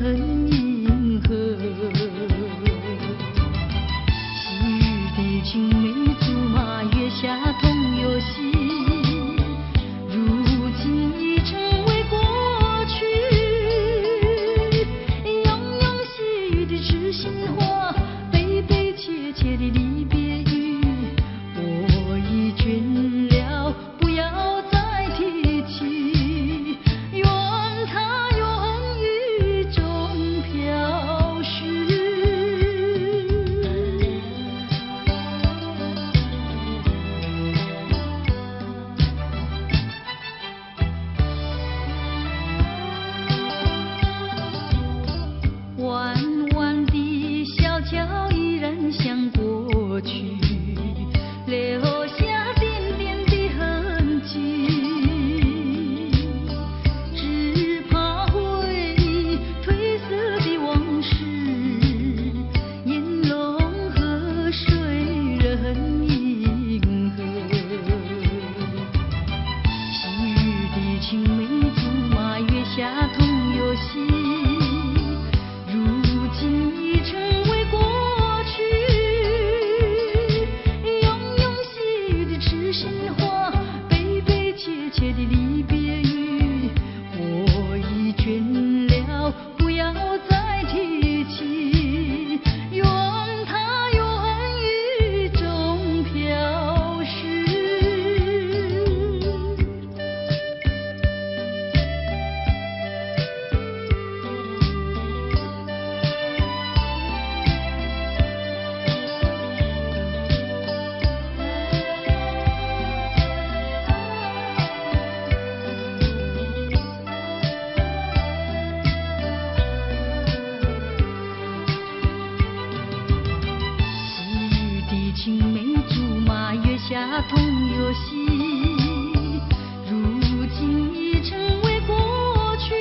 人迎合。细雨的青梅竹马，月下同游戏，如今已成为过去。庸庸细雨的痴心话，悲悲切切的离别语，我已倦了，不要再提起。愿它永雨中飘逝。弯弯的小桥依然像过去，留下点点的痕迹。只怕回忆褪色的往事，烟笼河水人迎合。细雨的青梅竹马，月下同游戏，如今已成为过去。庸庸细雨的痴心话，悲悲切切的离别语，我已倦了，不要再提起。愿它永雨中飘逝。细雨的青梅竹马，月下同游戏，如今已成为过去。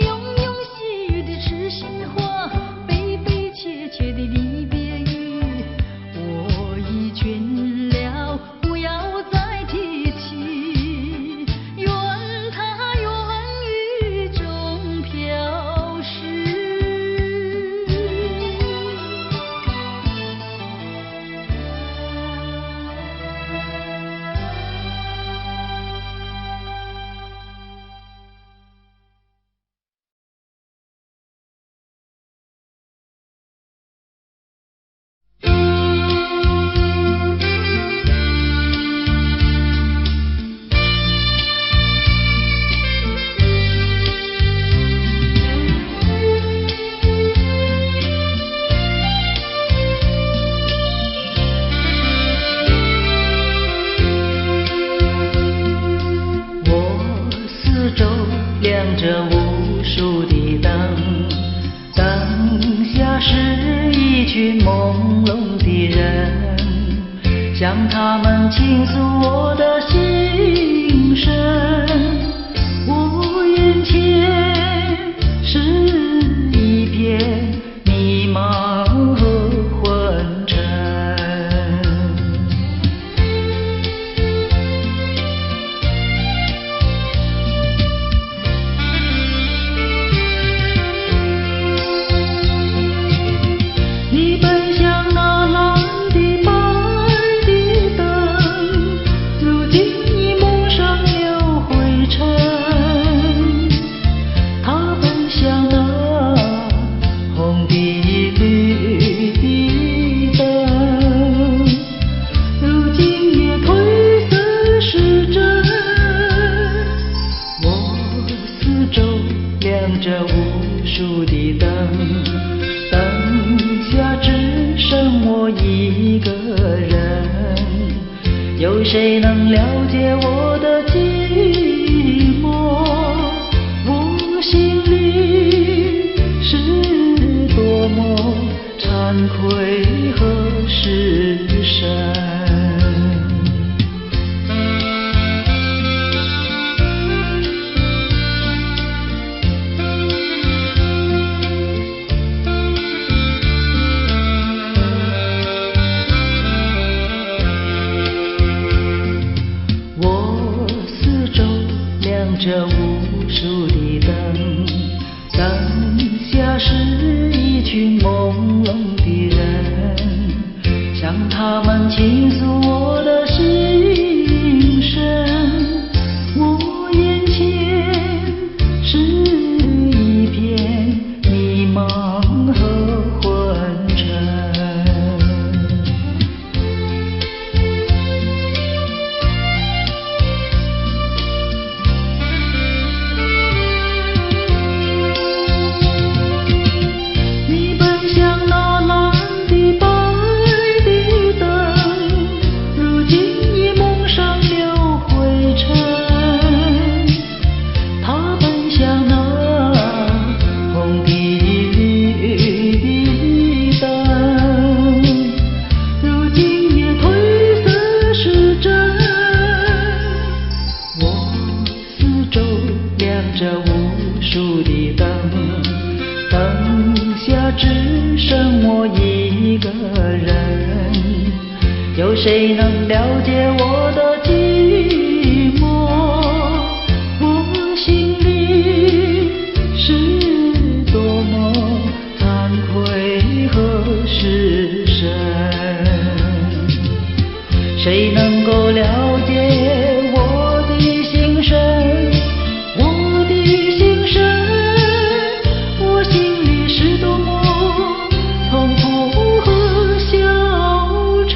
庸庸细雨的痴心话，悲悲切切的离别语，我已倦了，不要再提起。愿它永雨中飘逝。我四周亮着无数的灯，灯下是一群朦胧的人，向他们倾诉我的心声。我眼前是一片迷茫和昏沉。你奔向那蓝的白的灯，如今已蒙上了灰尘。他奔向那红的绿的灯，如今也褪色失真。我四周亮着无数的灯，灯下只剩我一个人，有谁能了解我的寂寞？我心里是多么惭愧和失神。着无数的灯，灯下是一群朦胧的人，向他们倾诉我的心声。我眼前是一片迷茫和昏沉。你奔向那蓝的白的灯，如今已蒙上了灰尘。他奔向那红的绿的灯，如今也褪色失真。我四周亮着无数的灯，灯下只剩我一个人，有谁能了解我的寂寞？我心里是多么惭愧和失神，谁能够了解我的心声？我的心声，我心里是多么痛苦和消沉。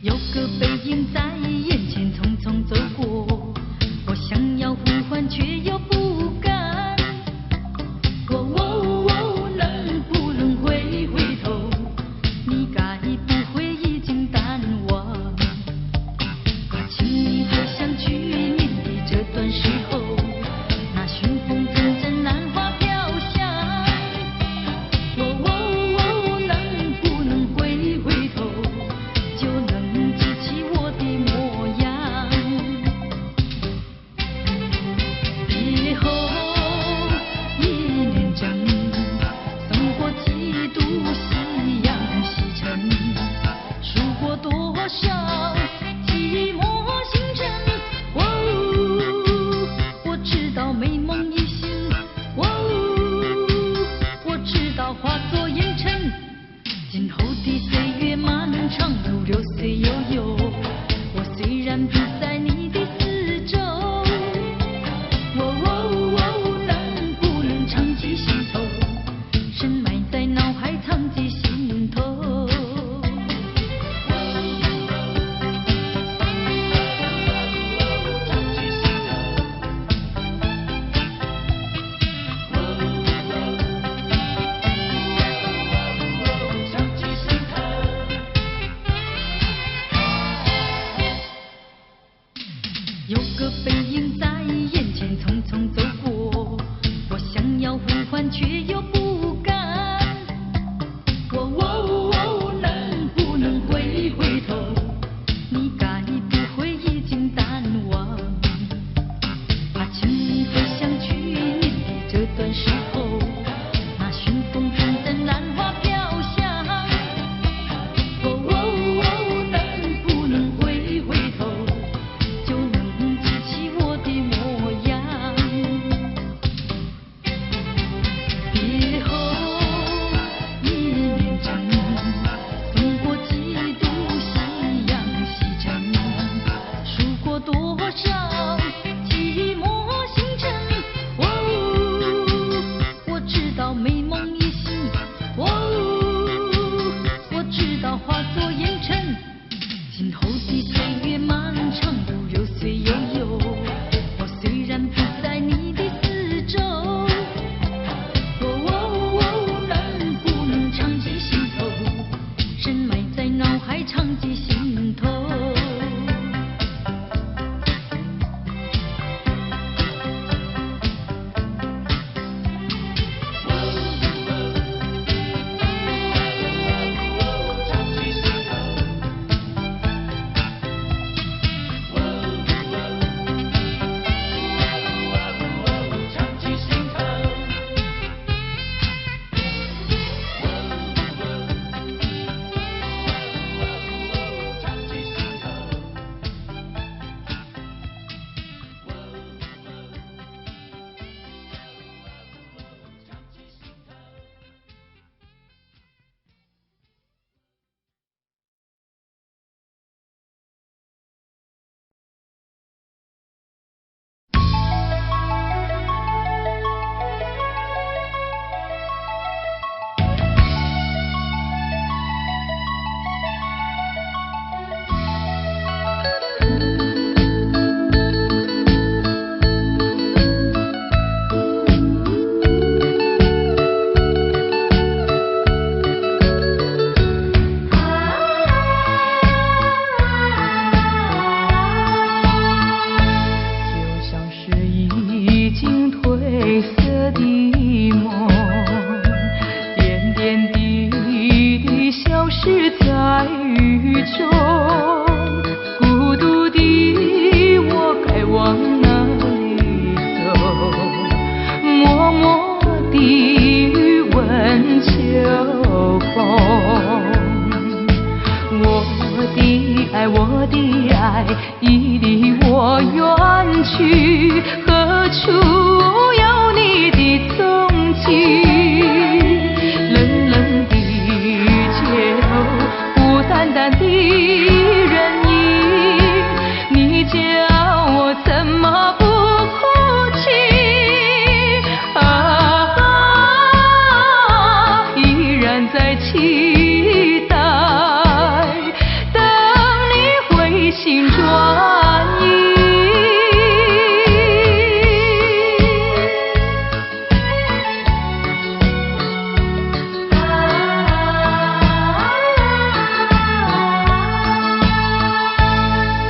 有个背影在眼前匆匆走过，我想要呼唤却又不敢。能不能回头？你该不会已经淡忘？请你回想去年的这段时候，那寻风阵阵兰花飘香。能不能回头？就能记起我的模样。别后一念真，送过几度夕阳西沉，数过多少寂寞星辰。我知道美梦已醒，我知道化作烟尘。今后的岁月漫长如流水悠悠，我虽然不在你的四周，能不能长记心头，深埋在脑海藏进心头。有个背影在眼前匆匆走过，我想要呼唤却又不敢。能不能回头？你该不会已经淡忘？请你回想去年的这段时候，那寻风阵阵兰花飘香。能不能回头？就能记起我的模样。别后一念真，送过几度夕阳西沉，数过多少寂寞星辰。我风。我的爱已离我远去，何处有你的踪迹？冷冷的街头，孤单单的人影，你叫我怎么不哭泣？依然在期待。心转意，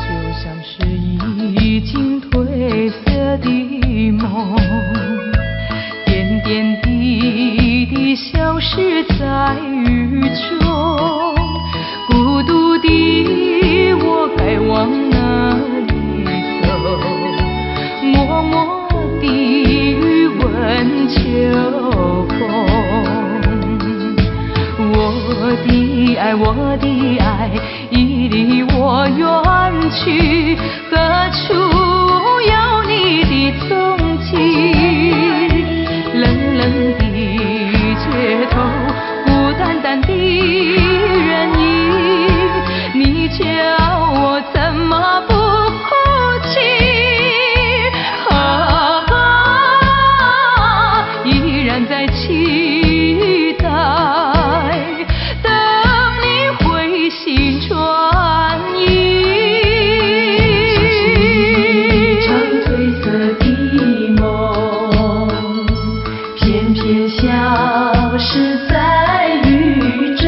就像是已经褪色的梦，点点滴滴消失在雨中，孤独的我该往哪里走？默默地语问秋风。我的爱已离我远去，何处有你的踪迹？冷冷的街头，孤单单的人影，你叫我怎么不哭泣？依然在期待，等你回心转意。一场褪色的梦，偏偏消失在雨中。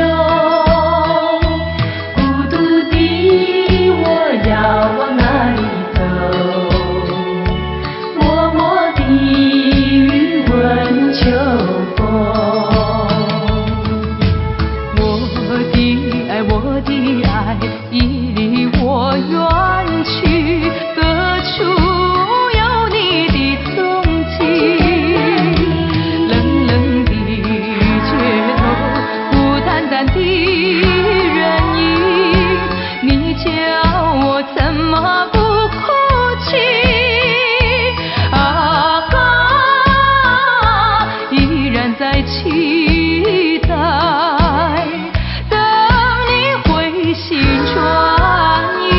我的爱已离我远去，何处有你的踪迹？冷冷的街头，孤单单的人影，你叫我怎么不哭泣？依然在期待。心转意，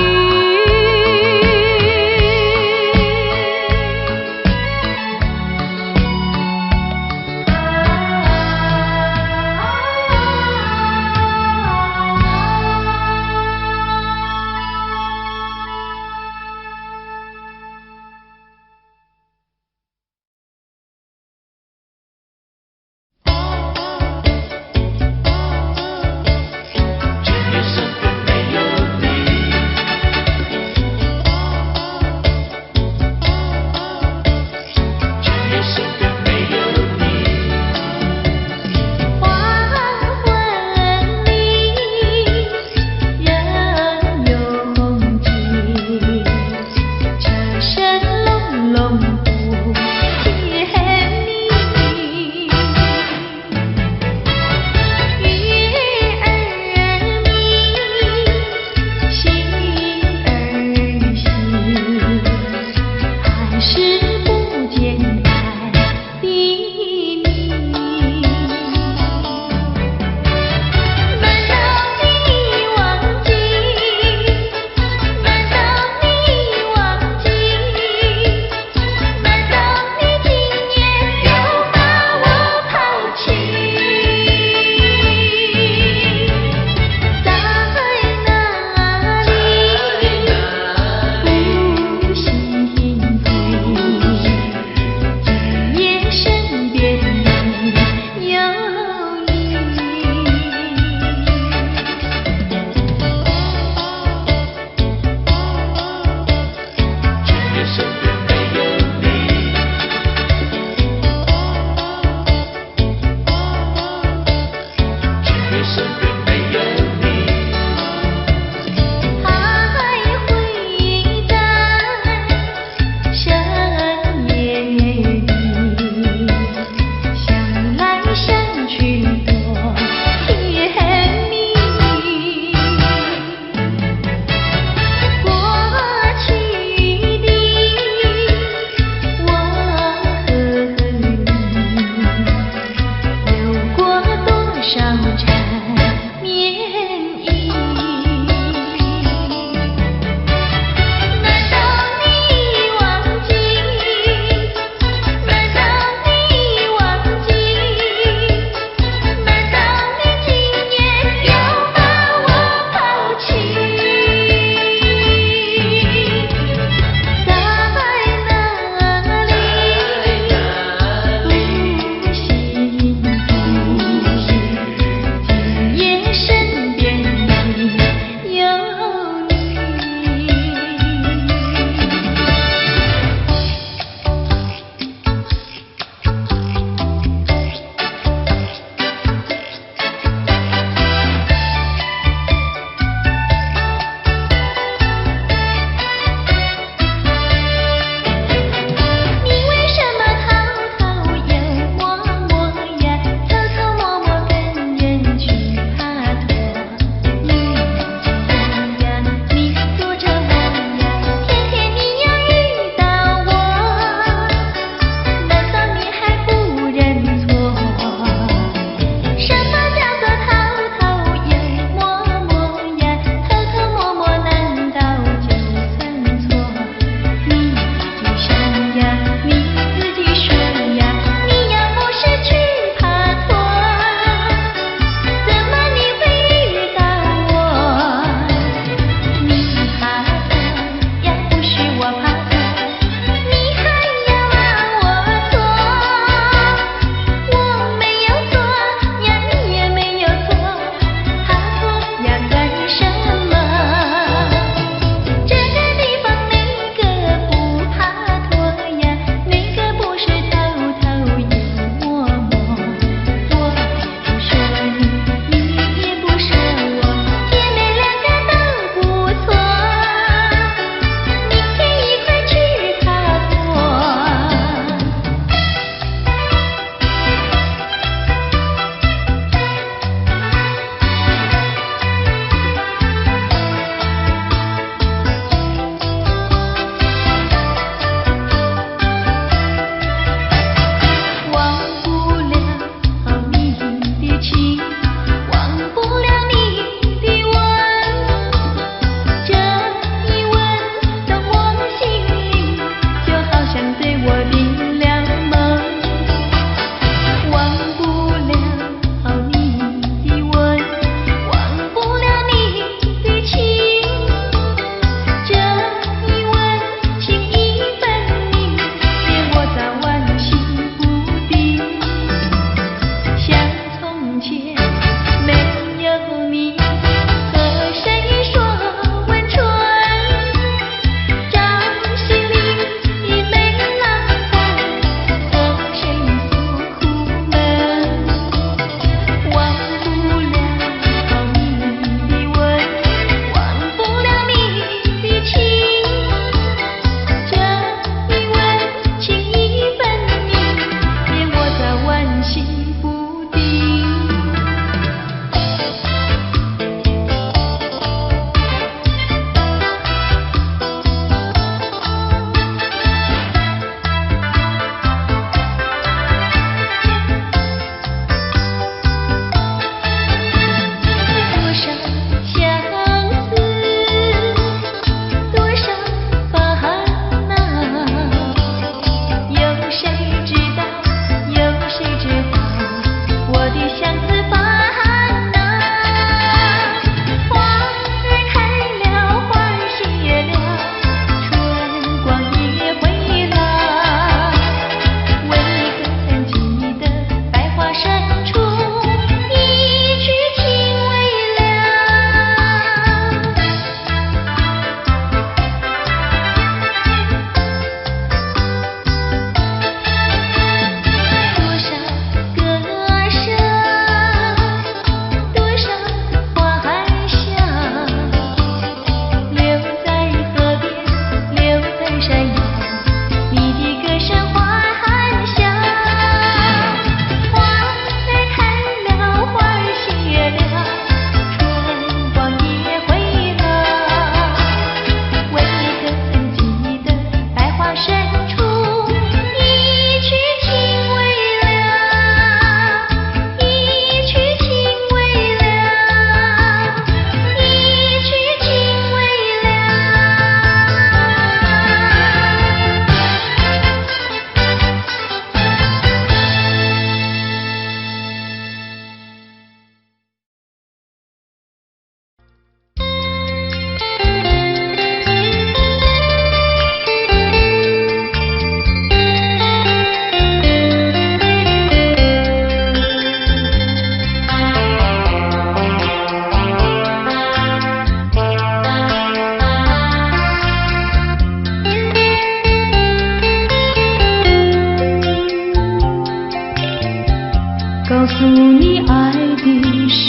诉你爱的时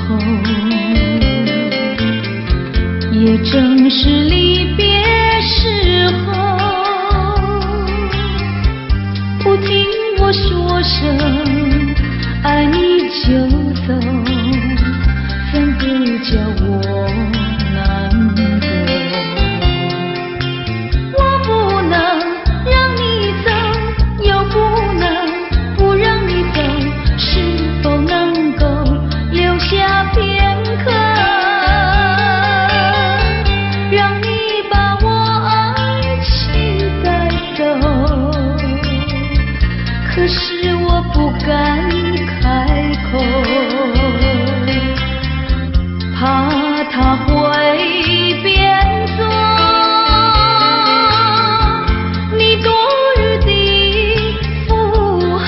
候，也正是离别时候。不听我说声爱你就走，怎会叫我难过？我不能让你走，又不能不让你走，是否能够留下片刻，让你把我爱情带走？可是我不敢开口，怕他会变作你多余的附和。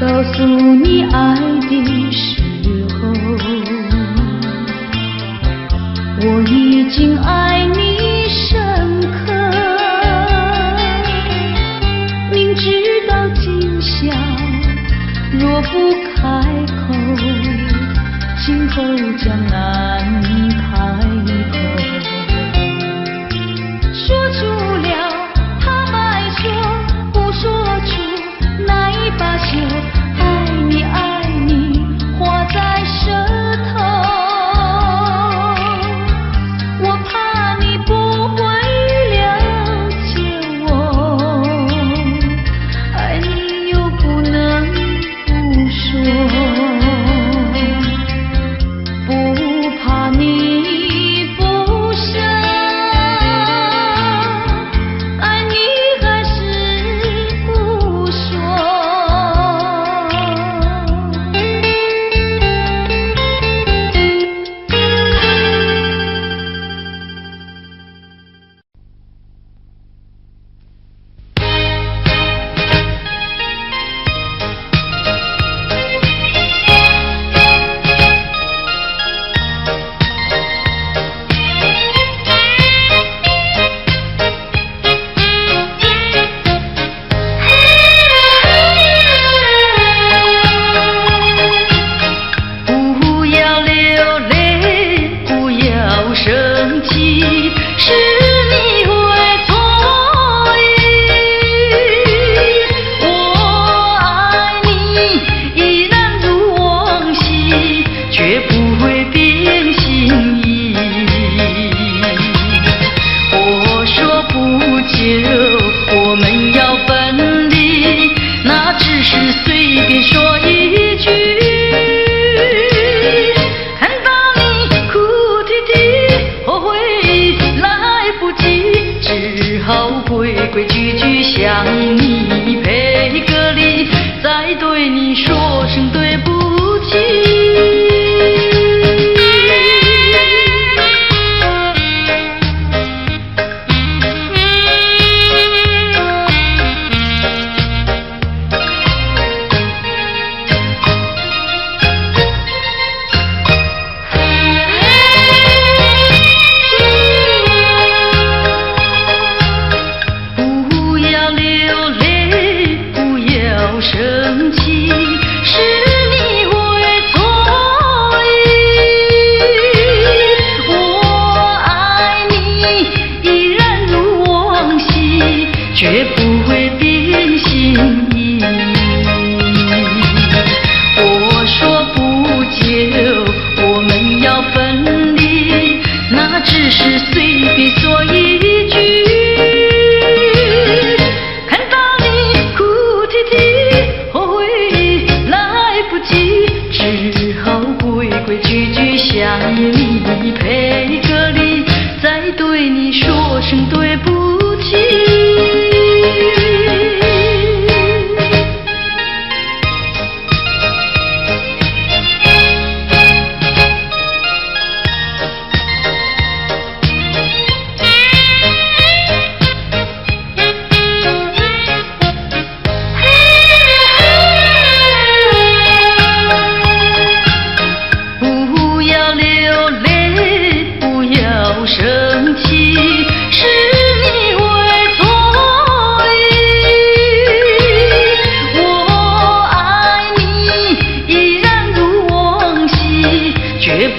告诉你爱的时候，我已经爱你深刻，明知道今宵若不开口，今后将难开口。说出了坦白说，不说出那一把酒，爱你爱你画在舌头，我怕你不会了解我，爱你又不能不说，不怕你不舍，爱你还是不说。不要流泪，不要生气，是你会错意。我爱你依然如往昔，却不会变心意。我说不久我们要分离，那只是随便说一句。看到你哭啼啼，后悔来不及，只好规规矩矩向你赔个礼，再对你说声对不起。不要流泪，不要生气，是你会错意。我爱你依然如往昔，却不会变心意。我说不久我们要分离，那只是随便说一句。看到你哭啼啼，后悔来不及，只好规规矩矩向你赔个礼，再对你说声对不起。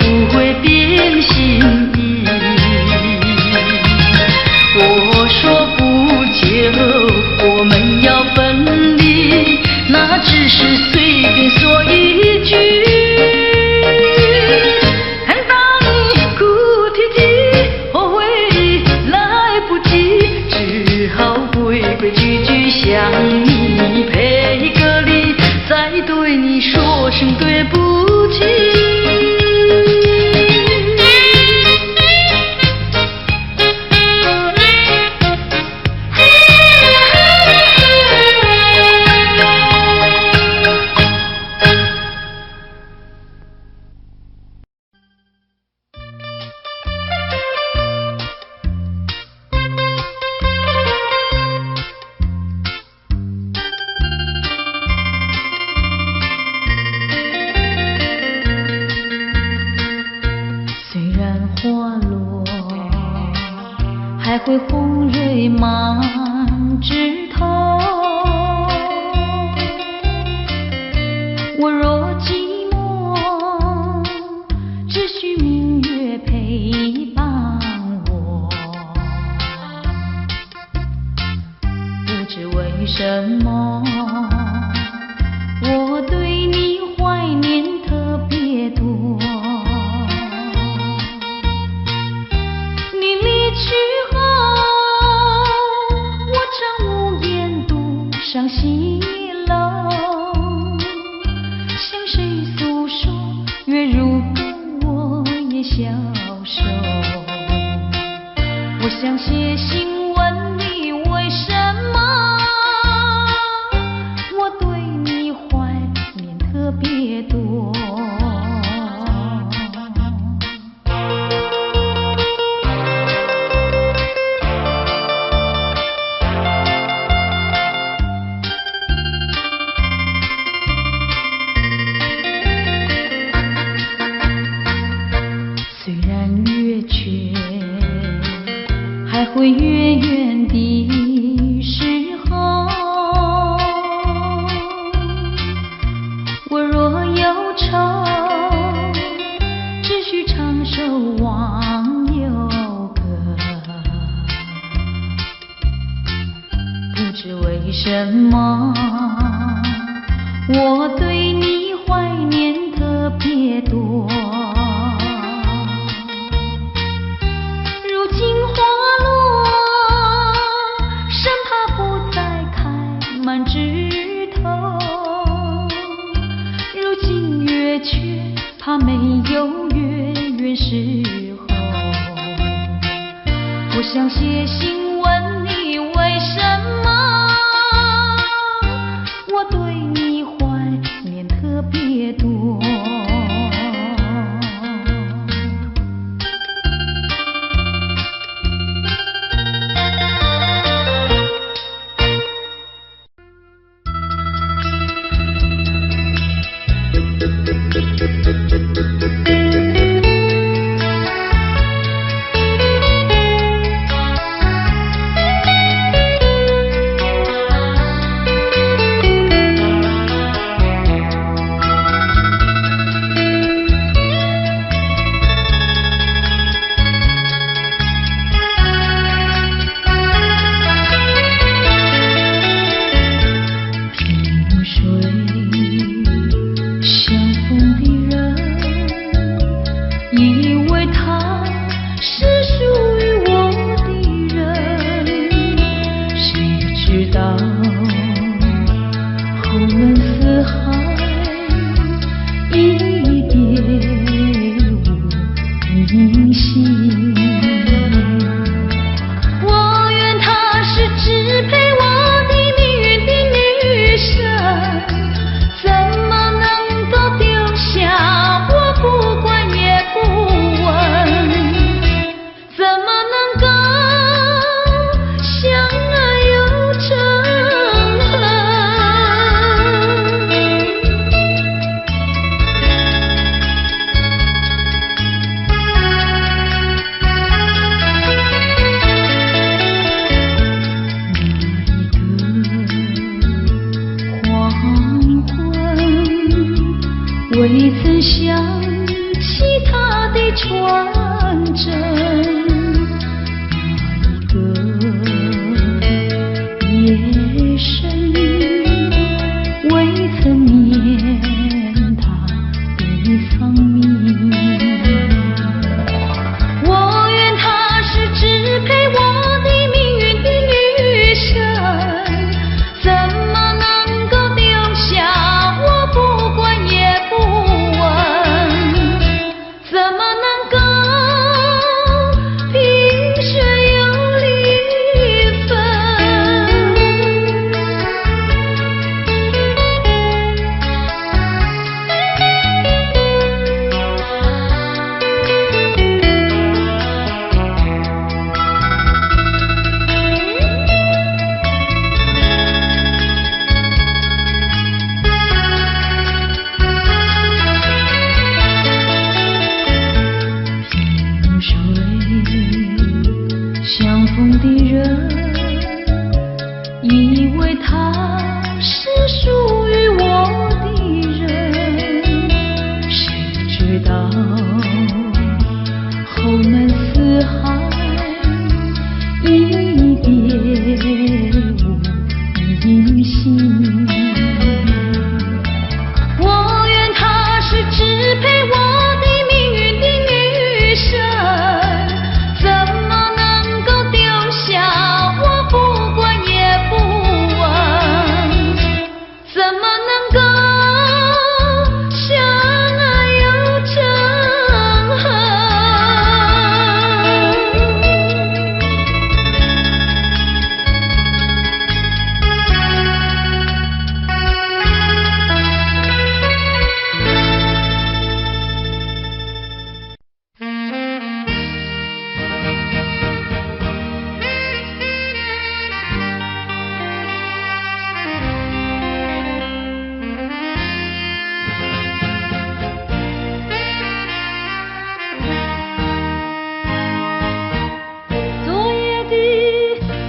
不会变心意。我说不久我们要分离，那只是随便说一句。看到你哭啼啼，后悔来不及，只好规规矩矩向你赔个礼，再对你说声对不起。还会红蕊满枝头，我若寂寞，只需明月陪伴我。不知为什么，我对你怀念特别多。你离去伤心楼，向谁诉说？月如歌，我也消瘦。我想写信问你，为什么我对你怀念特别多？还会远远的时候，我若忧愁，只需唱首忘忧歌。不知为什么，我对你怀念特别多。怕没有月圆时候，我想写信问你，为什么我对你怀念特别多。怎么传真，那一个夜深，未曾念他的丧命。我愿她是支配我的命运的女神，怎么能够丢下我不管也不问？怎么能够萍水有离分？相逢的人，以为他是属于我的人，谁知道后门四海，一别无音信。我愿她是支配我的命运的女神，怎么能够丢下我不管也不问？怎么能够相爱又成恨？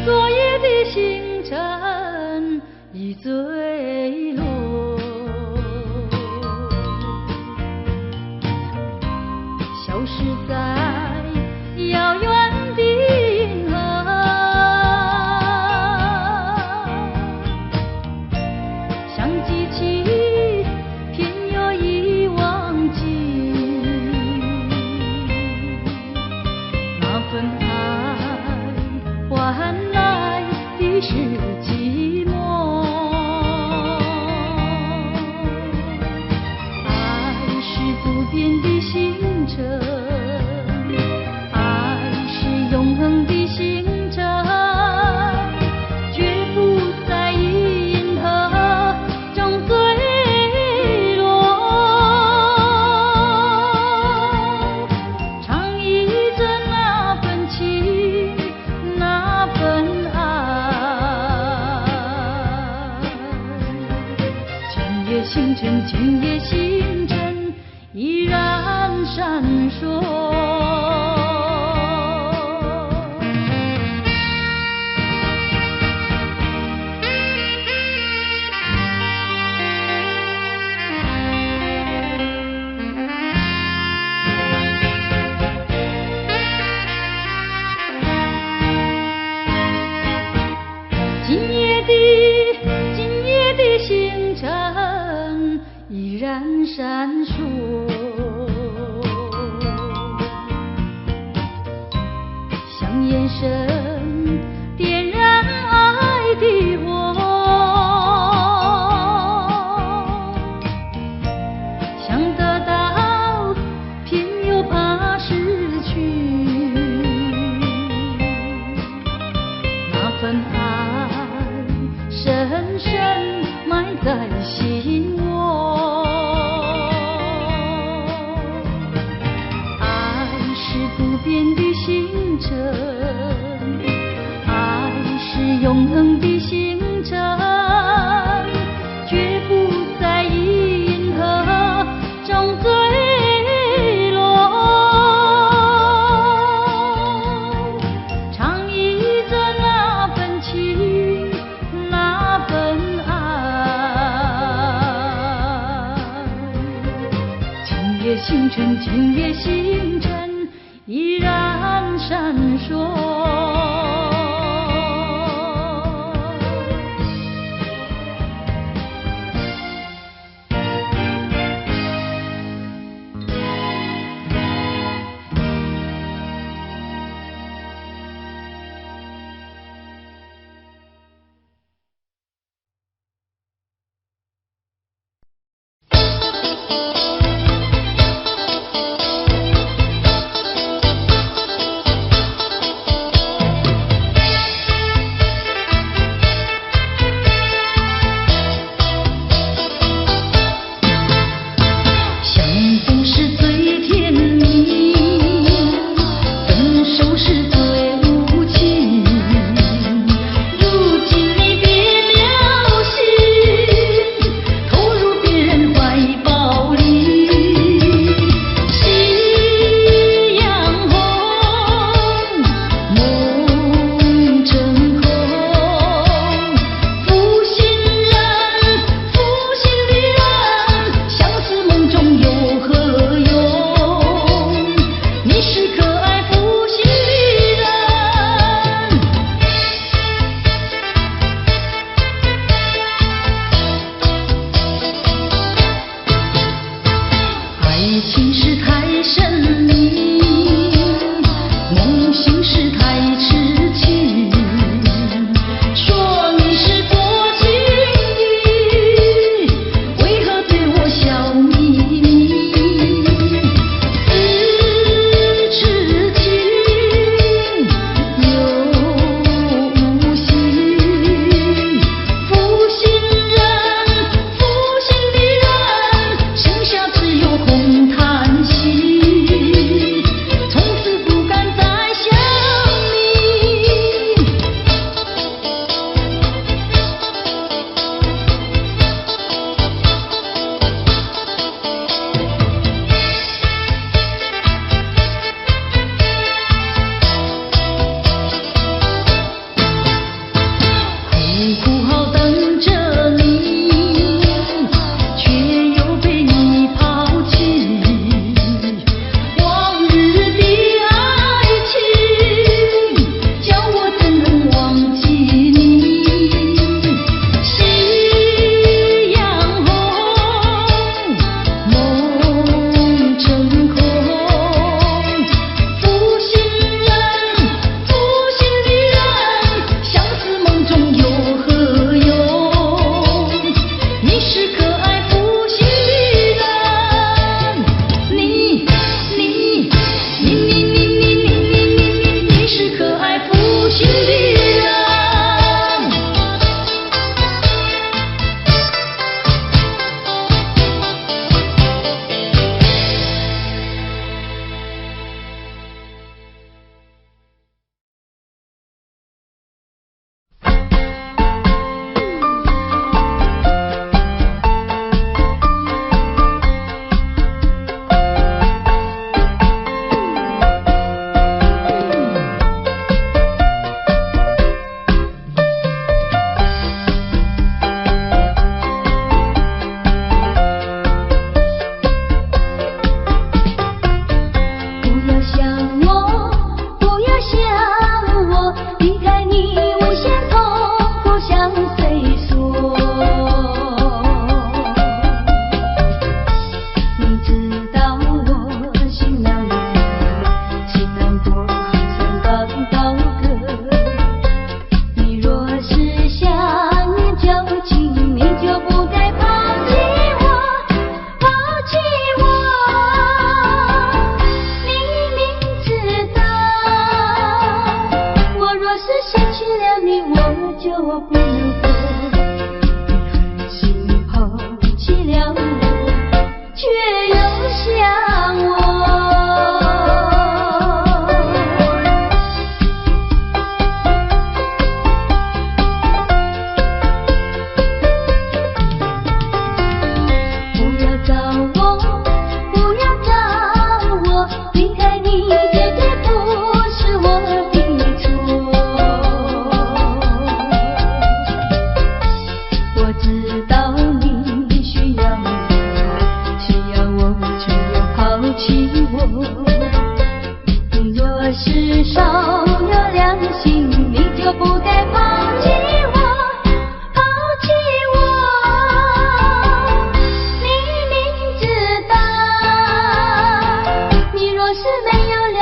昨夜的星辰已坠落，消失在遥远的银河。想记起，偏又已忘记那份爱换来的是寂寞。爱是不变的星辰，爱是永恒的星辰，绝不在银河中坠落。唱忆着那份情，那份爱。今夜星辰，今夜星辰依然闪烁。今夜的星辰依然闪烁，像眼神点燃爱的火，想得到偏又怕失去，那份爱深深埋在心窝。爱是不变的星辰，爱是永恒的星辰，绝不在银河中坠落。唱忆着那份情，那份爱。今夜星辰，今夜星辰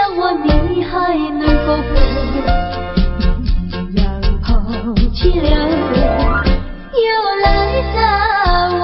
了我，你还能够不？你要抛弃了我，又来找我。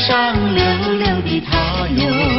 上溜溜的他哟。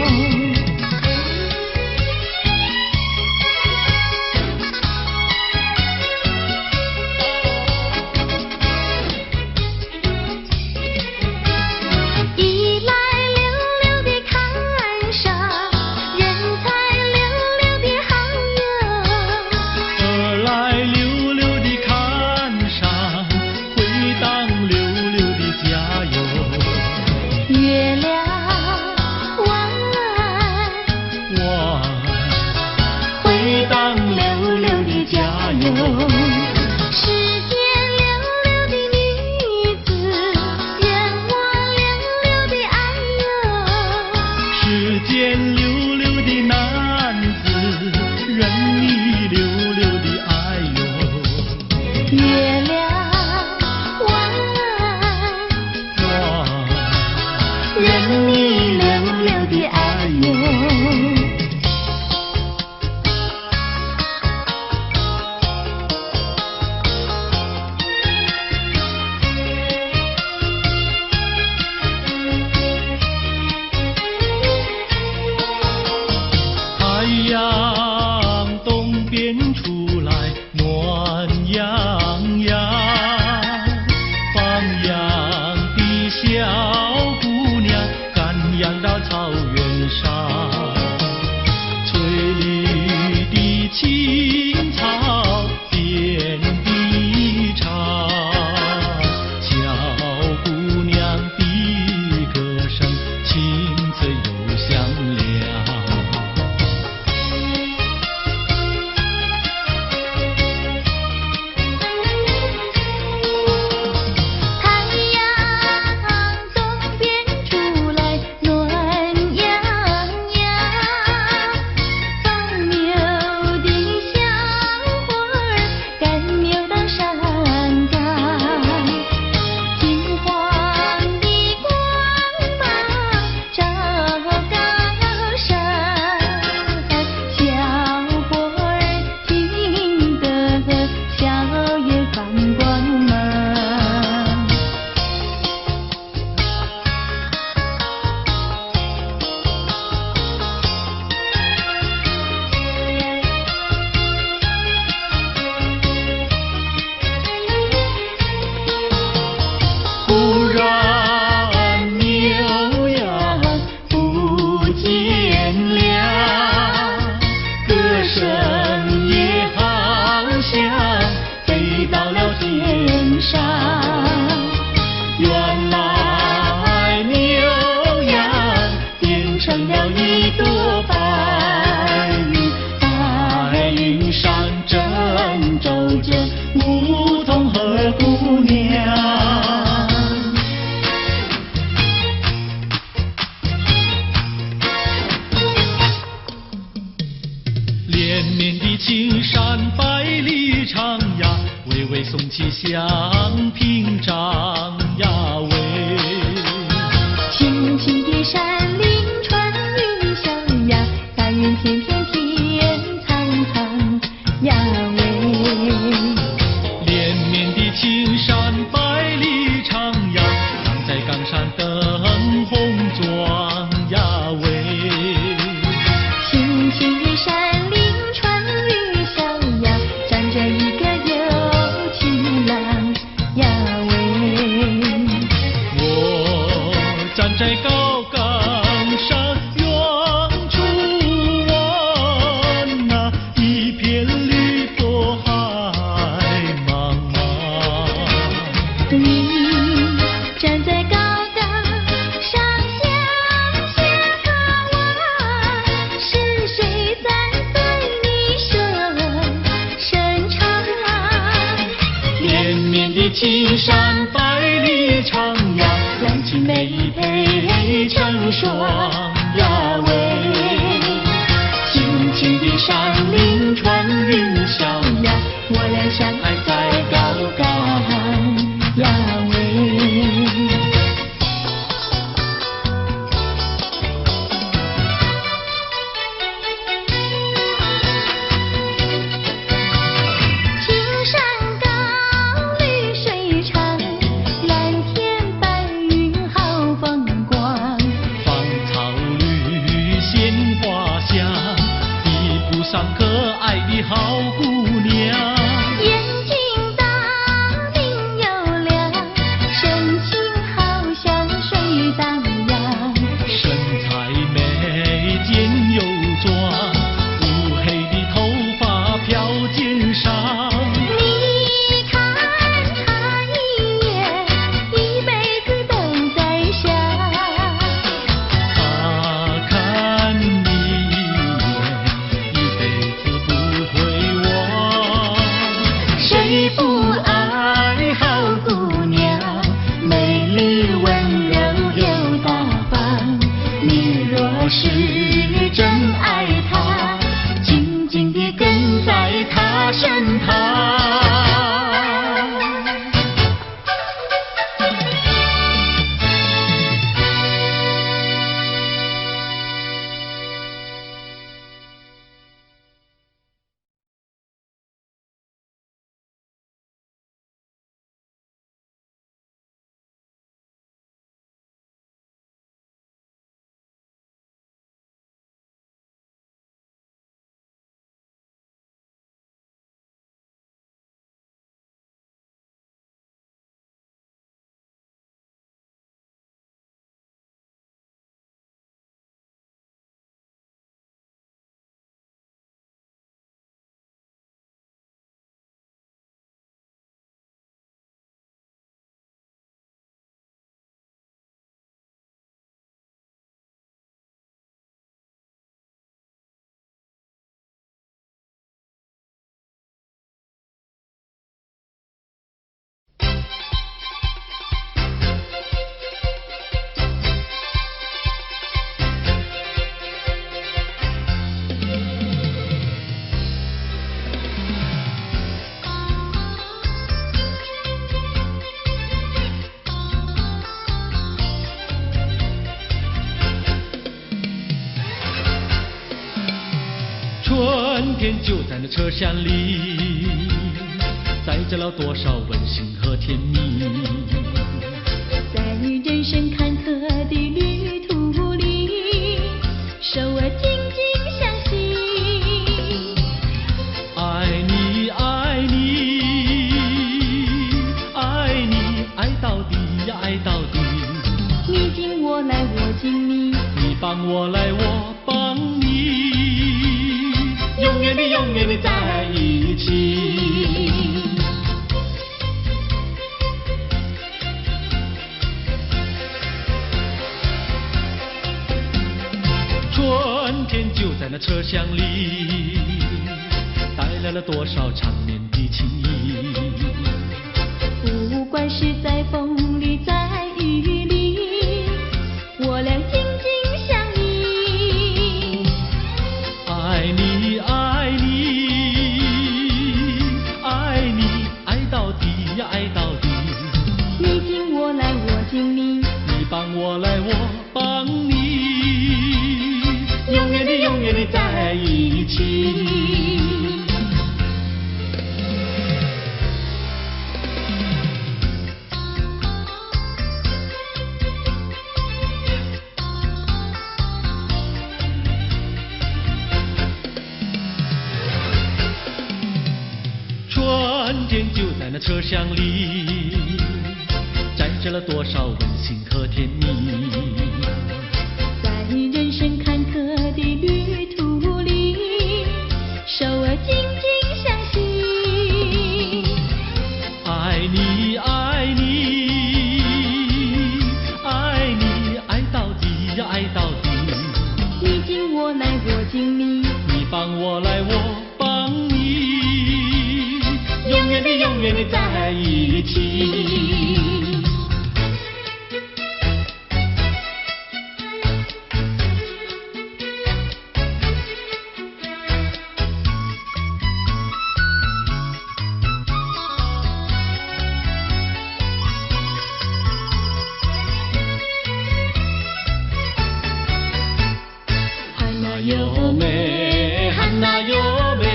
双呀喂，轻轻地山林穿云霄呀，我俩相爱在高岗呀喂。好姑娘，眼睛大明又亮，神情好像水荡漾，身材美肩又壮，乌黑的头发飘肩上。你看他一眼，一辈子都在想。他看你一眼，一辈子不会忘。谁不爱好姑娘，美丽温柔又大方。你若是真爱她，紧紧地跟在她身旁。春天就在那车厢里，载着了多少温馨和甜蜜。在人生坎坷的旅途里，手儿紧紧相系。爱你爱你爱你爱到底呀爱到底，你紧我来我紧你，你帮我来我帮你，永远的永远的在一起。春天就在那车厢里，带来了多少缠绵的情谊。不管是在风里在雨里，我俩紧紧相依。爱你爱你爱你爱到底呀爱到底，你紧我来我紧你，你帮我来我帮你，永远的永远的在一起。春天就在那车厢里，载着了多少温馨和甜蜜。在人生坎坷的旅途里，手儿紧紧相系。爱你爱你爱你爱到底呀爱到底，你紧我来我紧你，你帮我来我帮你，永远的永远的在一起。又美，汉娜又美，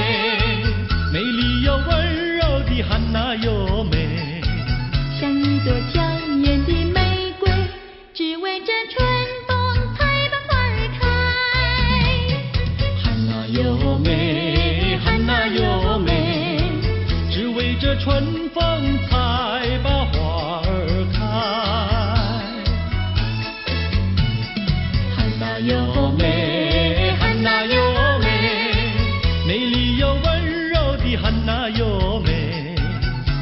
美丽又温柔的汉娜又美，像一朵娇艳的玫瑰，只为这春风才把花儿开。汉娜又美，汉娜又美，只为这春风才把花儿开。汉娜又美，汉娜又美，美丽又温柔的汉娜又美，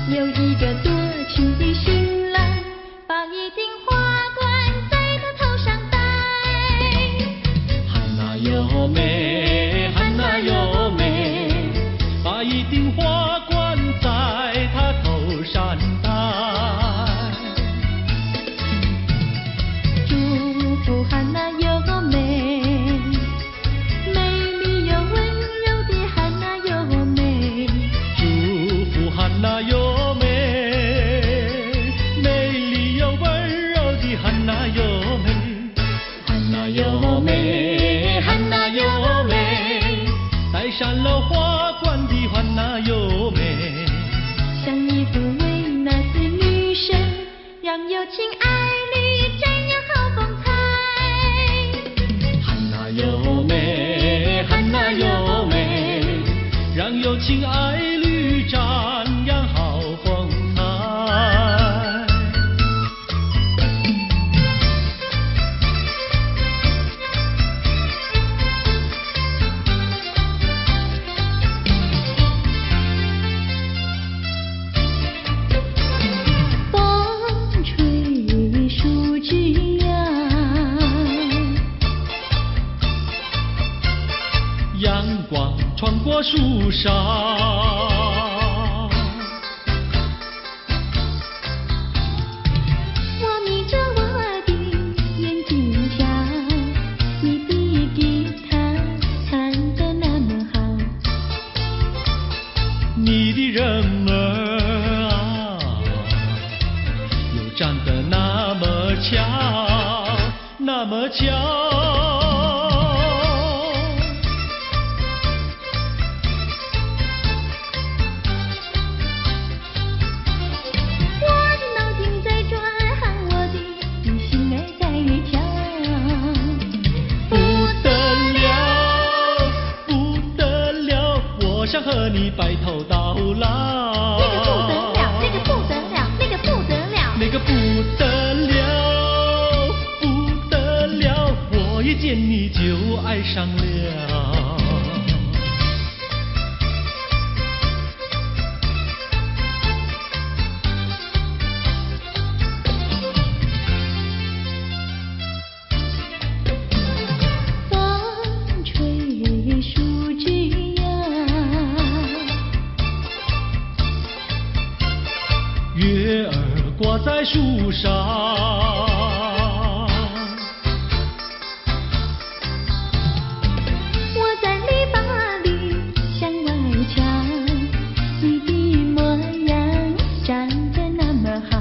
有一个多情的新郎，把一顶花冠在他头上戴。汉娜又美，汉娜又美，把一顶花冠在她头上戴。祝福汉娜又美，美丽又温柔的汉娜又美。祝福汉娜又美，美丽又温柔的汉娜又美，汉娜又美，汉娜又美，戴上了花冠的汉娜又美，像一幅维纳斯女神，让有情爱侣展扬好风采。汉娜又美，汉娜又美，让有情爱侣展扬好风采。风吹树枝摇，阳光穿过树梢，我眯着我的眼睛瞧，你的吉他弹得那么好。你的人儿啊，又长得那么巧，那么巧。我的脑筋在转，我的心儿在跳。不得了，不得了，我想和你白头到老。那个不得了，那个不得了，那个不得了。那个不得了，不得了，我一见你就爱上了。风吹树枝摇，月儿挂在树上，我在篱笆里向外瞧，你的模样长得那么好。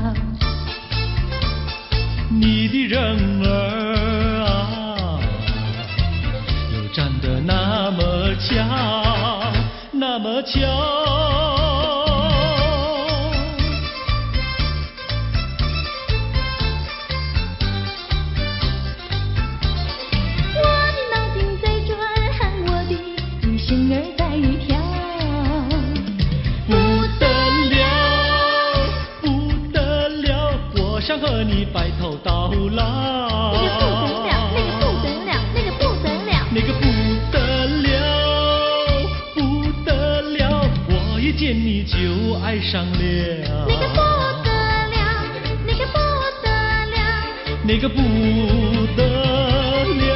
你的人儿啊，又长得那么巧，那么巧。我的脑筋在转，我的心儿在跳。不得了，不得了，我想和你白头到老。那个不得了，那个不得了，那个不得了，不得了，我一见你就爱上了。那个不得了，那个不得了，那个不得了。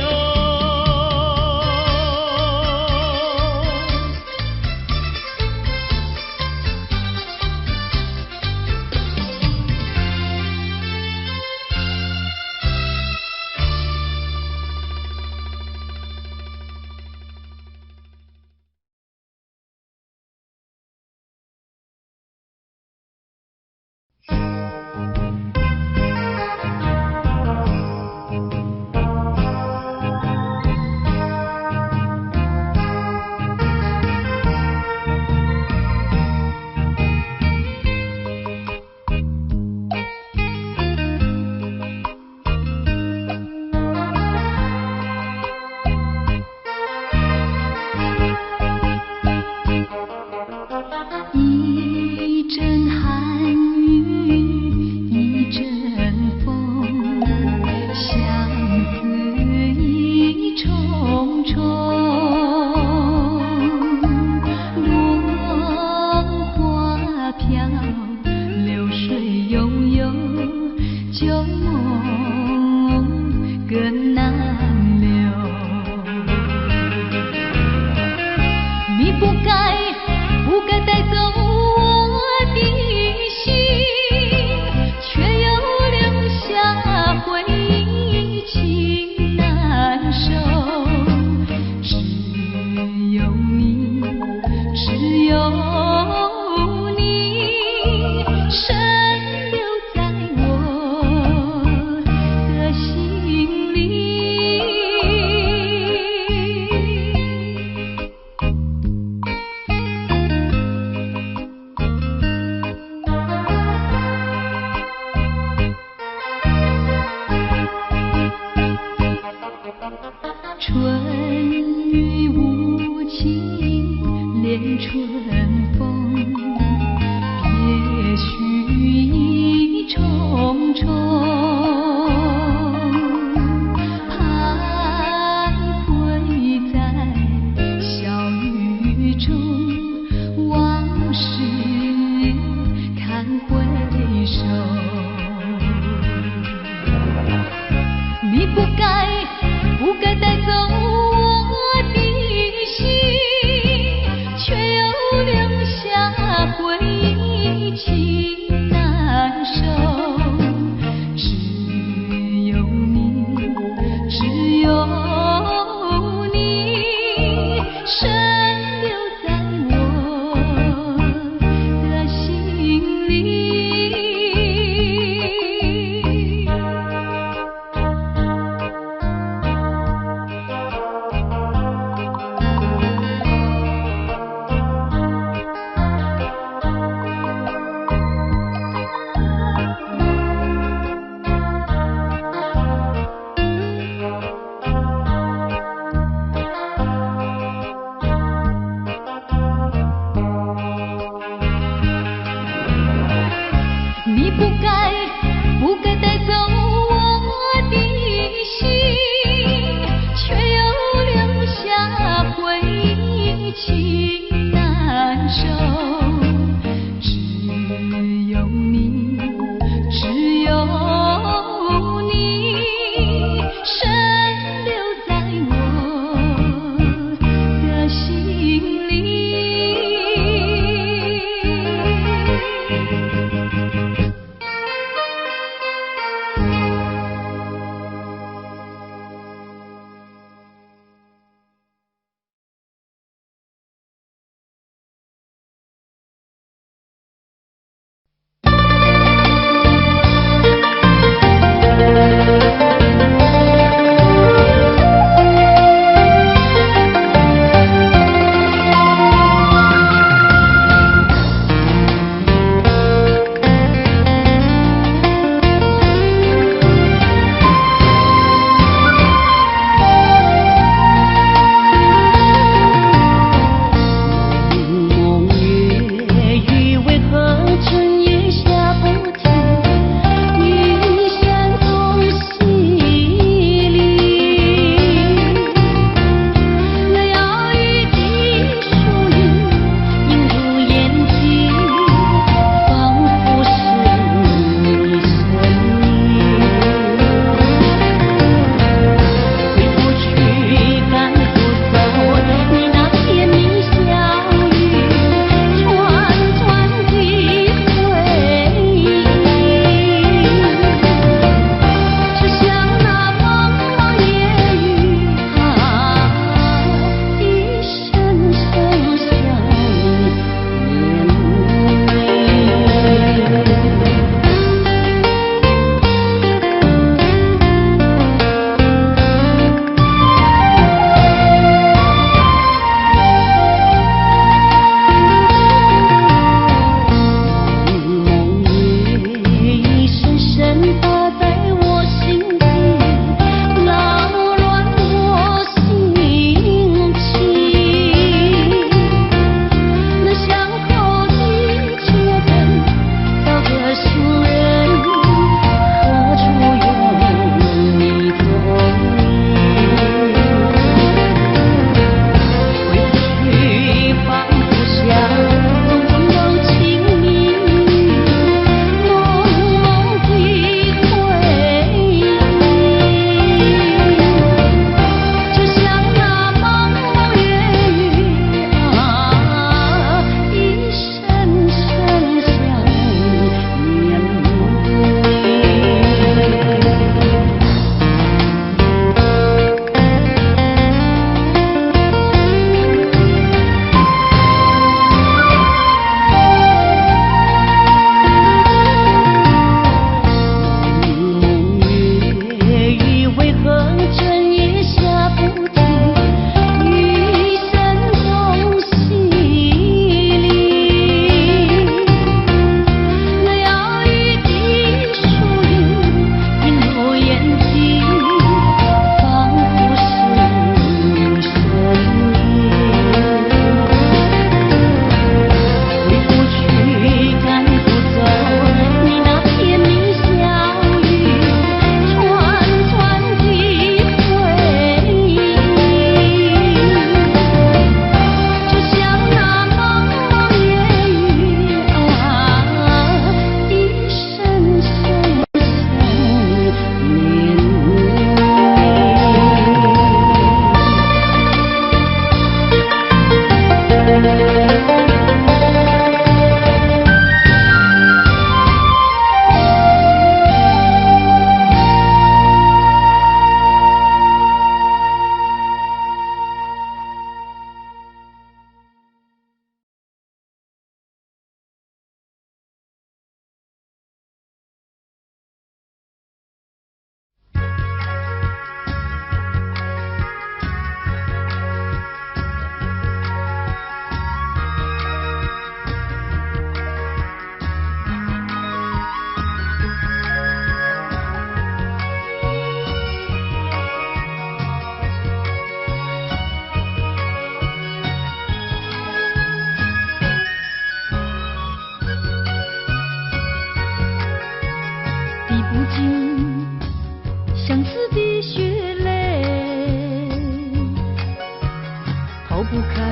不开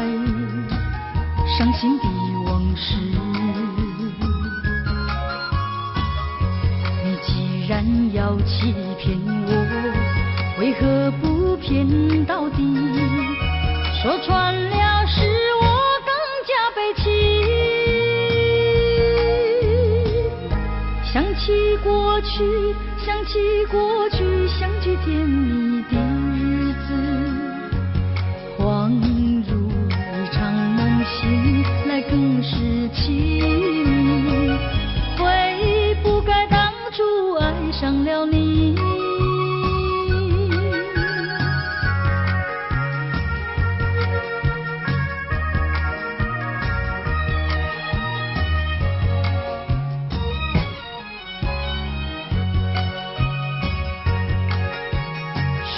伤心的往事。你既然要欺骗我，为何不骗到底？说穿了是我更加悲戚。想起过去，想起过去，相聚甜蜜的日子，恍如一场梦醒来更是凄迷。悔不该当初爱上了你。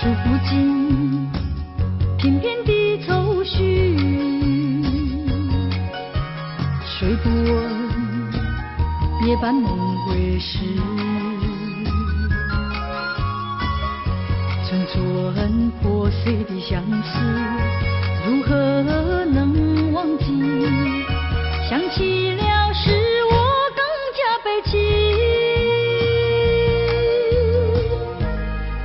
数不尽片片的愁绪，睡不稳夜半梦回时，寸寸破碎的相思，如何能忘记？想起了是我更加悲戚。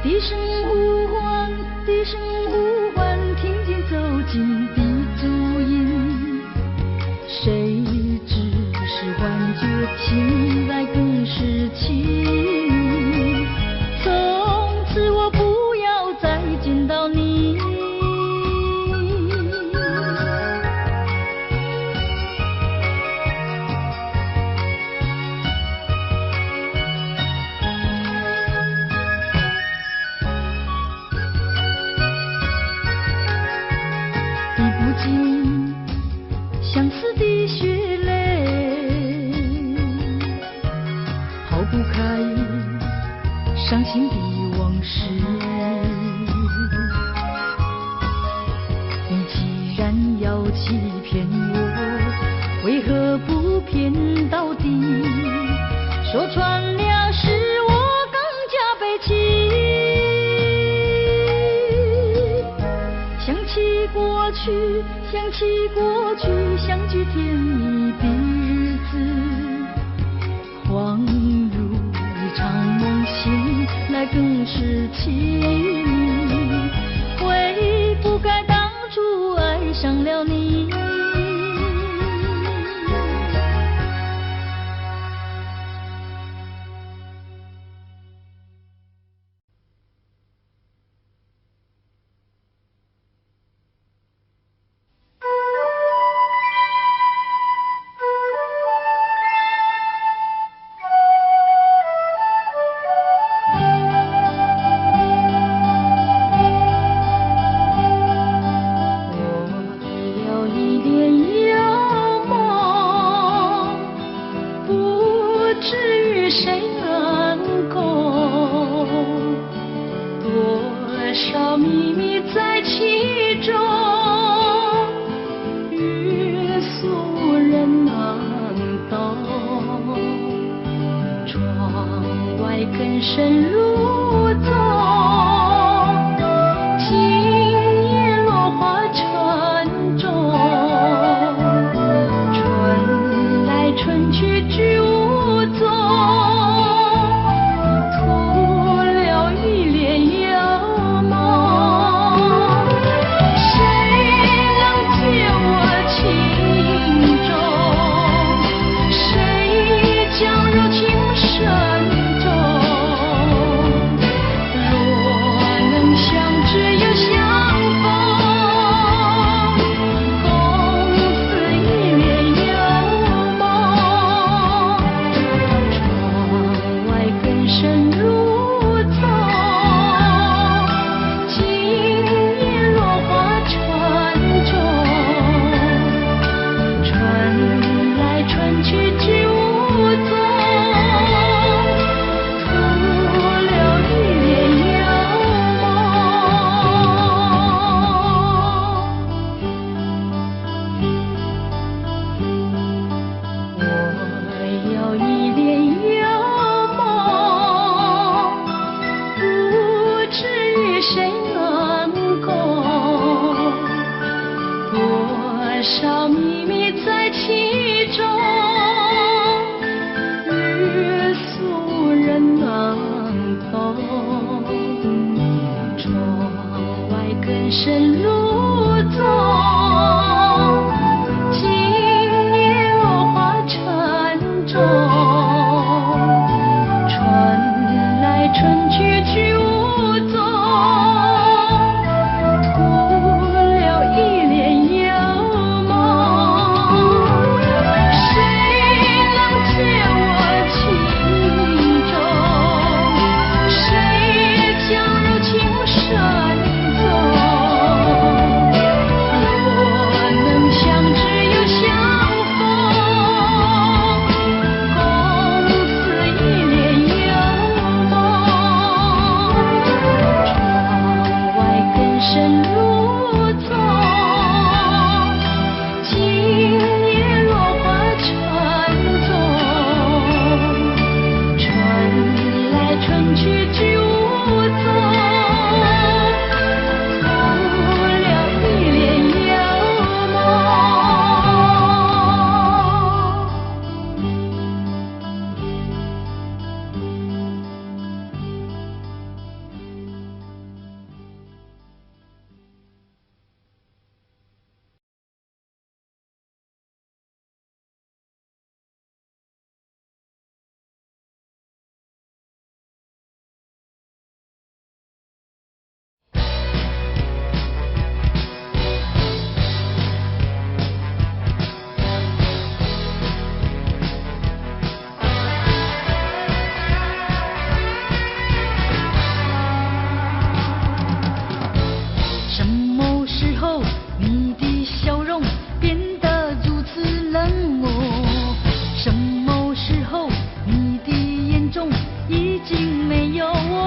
低声呼唤，低声呼唤，听见走近的足音。谁知是幻觉，醒来更是凄迷。从此我不要再见到你。相思的血泪，抛不开伤心的往事。你既然要欺骗我，为何不骗到底？说穿了是我更加悲戚。想起过去，想起过去，相聚甜蜜的日子，恍如一场梦醒来更是凄迷。悔不该当初爱上了你。将柔情深重。少秘密在其中，约俗人难懂。窗外更深露重，今夜落花沉重。春来春去去无踪，徒留一帘幽梦。谁能解我情衷？谁将柔情深踪？若能相知又相逢，共此一帘幽梦。窗外更深露重，今夜落花沉重。春来春去去无踪，徒留一帘幽梦。什么时候你的笑容变得如此冷漠？什么时候你的眼中已经没有我？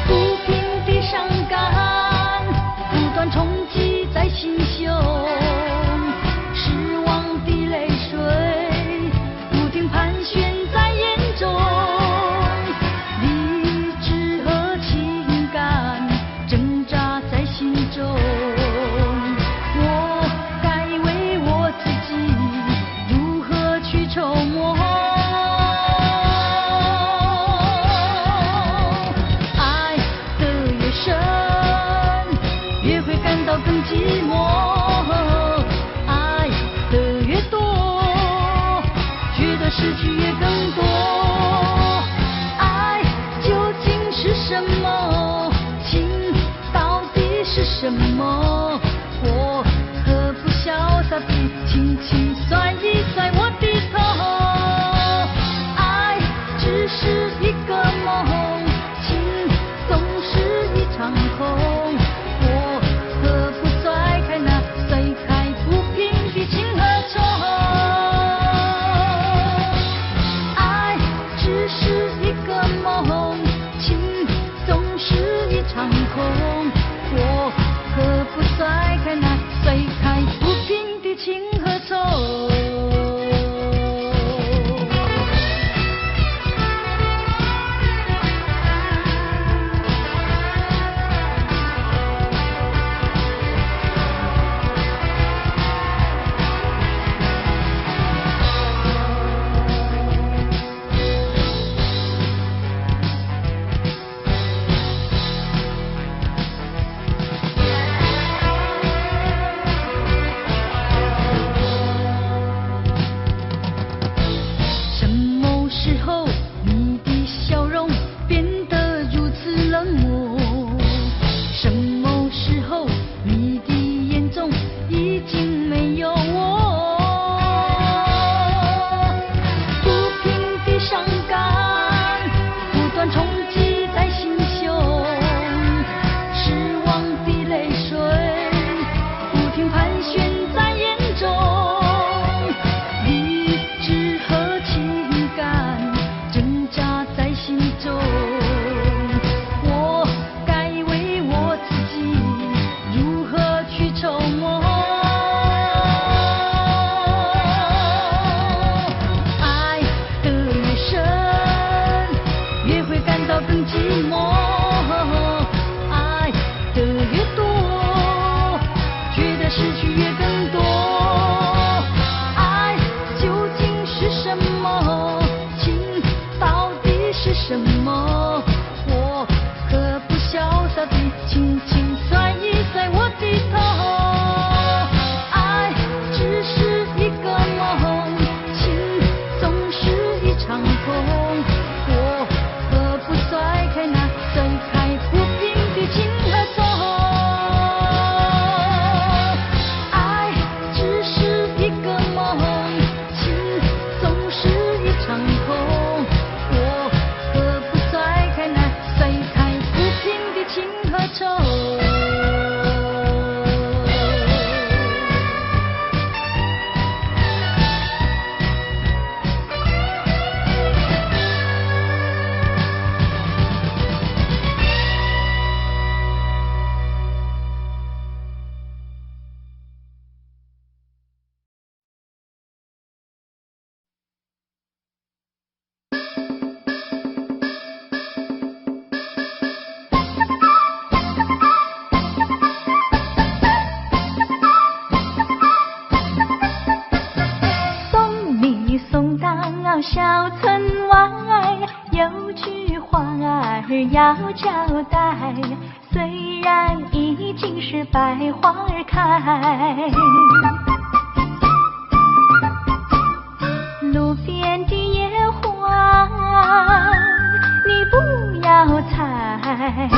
不平的伤感不断冲击在心胸，失望的泪水不停盘旋在眼中。理智和情感挣扎在心中，我该为我自己如何去筹谋？爱得越深，越会感到更寂寞；爱得越多，觉得失去也更多。爱究竟是什么？情到底是什么？我何不潇洒地轻轻甩一甩我的头？爱只是一个梦，情总是一场空。我何不甩开那甩开不平的情和愁？爱只是一个梦，情总是一场空。我何不甩开那甩开不平的情和愁？小村外有句话儿要交代，虽然已经是百花儿开，路边的野花你不要采，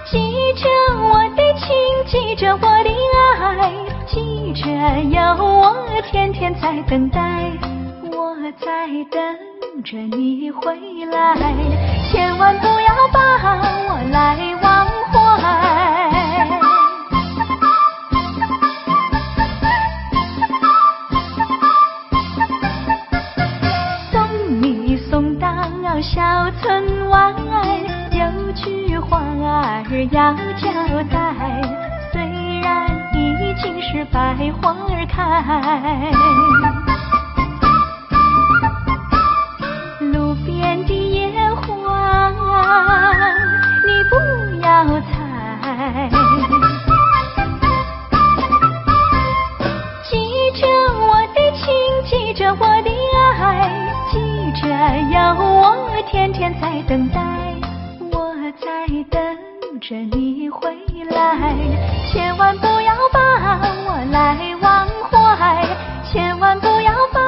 记着我的情，记着我的爱，记着有我天天在等待，我在等着你回来，千万不要把我来忘怀。送你送到小村外，有句话儿要交代，虽然已经是百花儿开，路边的野花你不要采，记着我的情，记着我的爱，记着有我天天在等待，我在等着你回来，千万不要把我来忘怀，千万不要把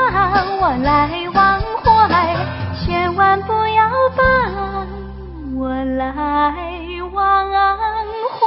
我来忘怀，千万不要把我来忘怀。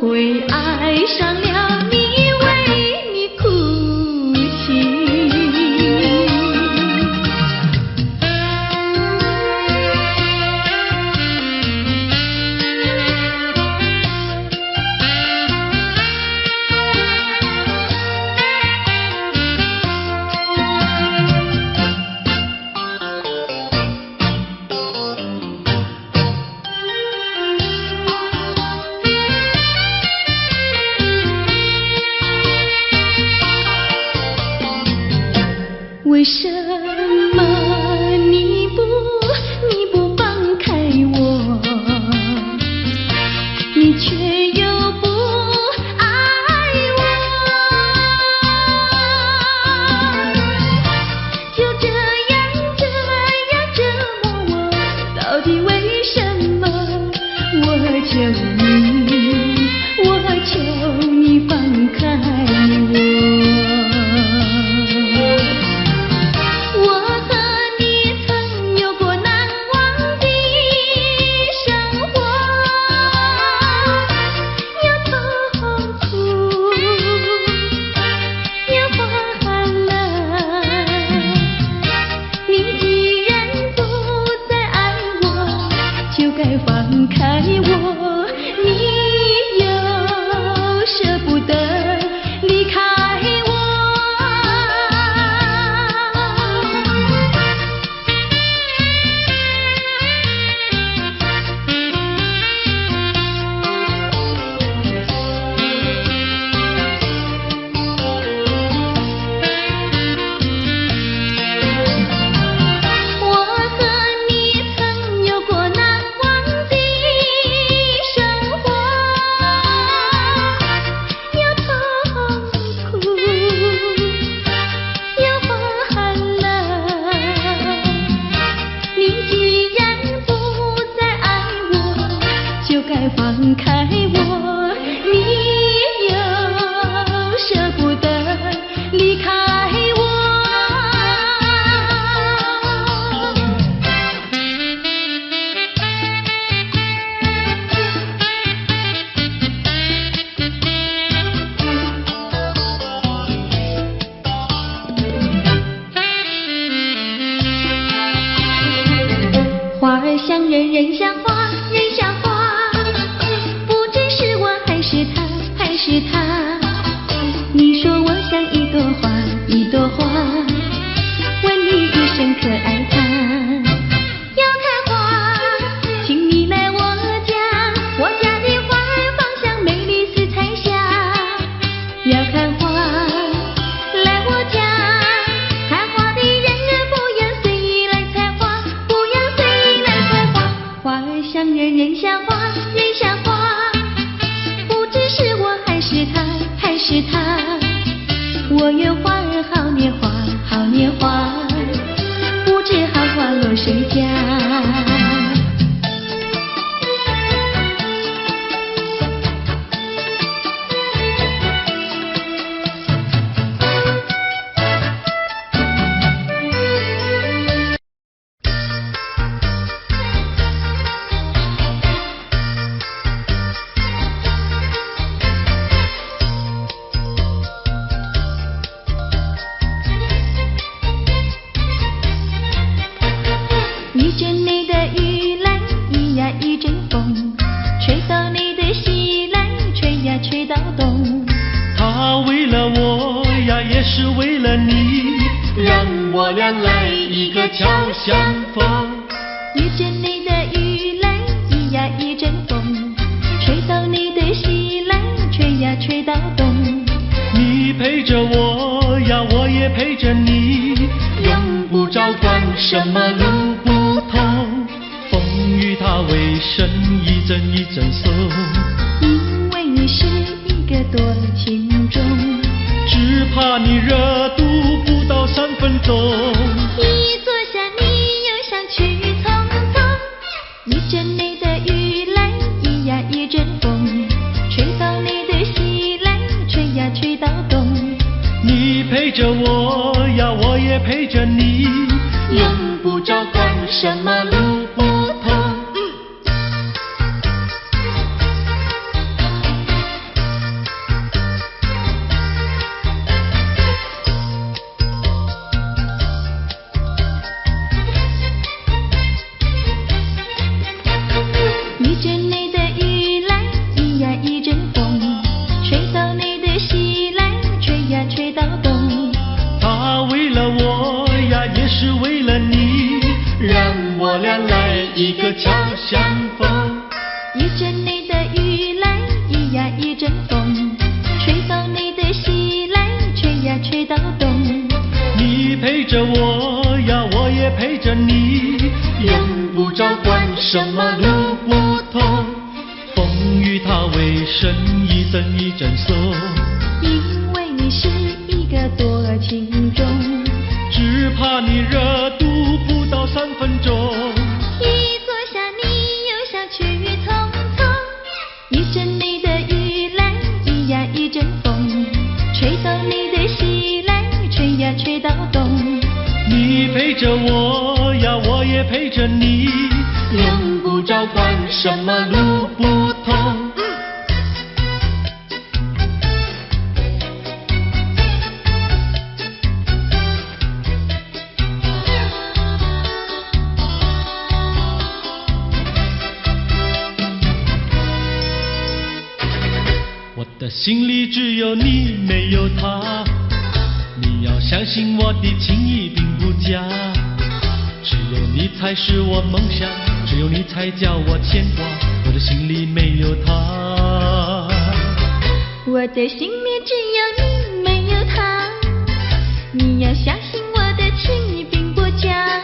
会爱上了你，为你哭泣。为什么你不放开我，你却又不爱我？就这样折磨我，到底为什么？我求你放开我。放开我，你又舍不得离开我。我和你曾有过难忘的生活，有痛苦，有花寒冷。你既然不再爱我，就该放开我，你又舍不得离开我。花儿像人，人像花，人像花，不知是我还是他，还是他。你说我像一朵花，一朵花，问你一声可爱它。要看花，请你来我家，我家的花儿放向美丽色彩下。要看花，来我家，看花的人不要随意来采花，不要随意来采花。花儿像人，人像花，人像花，不知是我还是他，还是他。我有花儿好年华，好年华，不知好花落谁家。一阵你的雨来，一呀一阵风，吹到你的西来，吹呀吹到东。他为了我呀，也是为了你，让我俩来一个交相逢。一阵你的雨来，一呀一阵风，吹到你的西来，吹呀吹到东。你陪着我呀，我也陪着你，用不着管什么路不同。风雨它为身一阵一阵送，因为你是一个多情种，只怕你热度不到3分钟。一坐下你又想去匆匆。一阵你的雨来，一呀一阵风，吹到你的西来，吹呀吹到东。你陪着我呀，我也陪着你，用不着管什么路不同。我俩来一个巧相逢。一阵你的雨来，一呀一阵风，吹到你的西来，吹呀吹到东。你陪着我呀，我也陪着你，用不着管什么路不同。风雨它为什一阵一阵松？因为你是一个多情种，只怕你热度不到3分钟。一坐下你又想去匆匆。一阵你的雨来，一呀一阵风，吹到你的西来，吹呀吹到东。你陪着我呀，我也陪着你，用不着管什么路不同。我的心里只有你，没有他。你要相信我的情谊并不假，只有你才是我梦想，只有你才叫我牵挂。我的心里没有他，我的心里只有你，没有他。你要相信我的情谊并不假，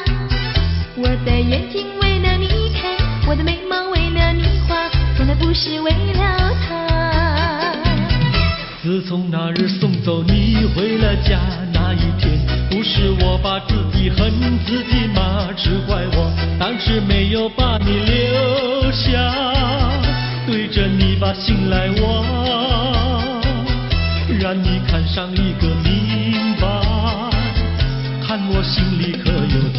我的眼睛为了你开，我的眉毛为了你画，从来不是为了他。自从那日送走你回了家那一天，不是我把自己恨自己吗？只怪我当时没有把你留下，对着你把心来挖，让你看上一个明白，看我心里可有他。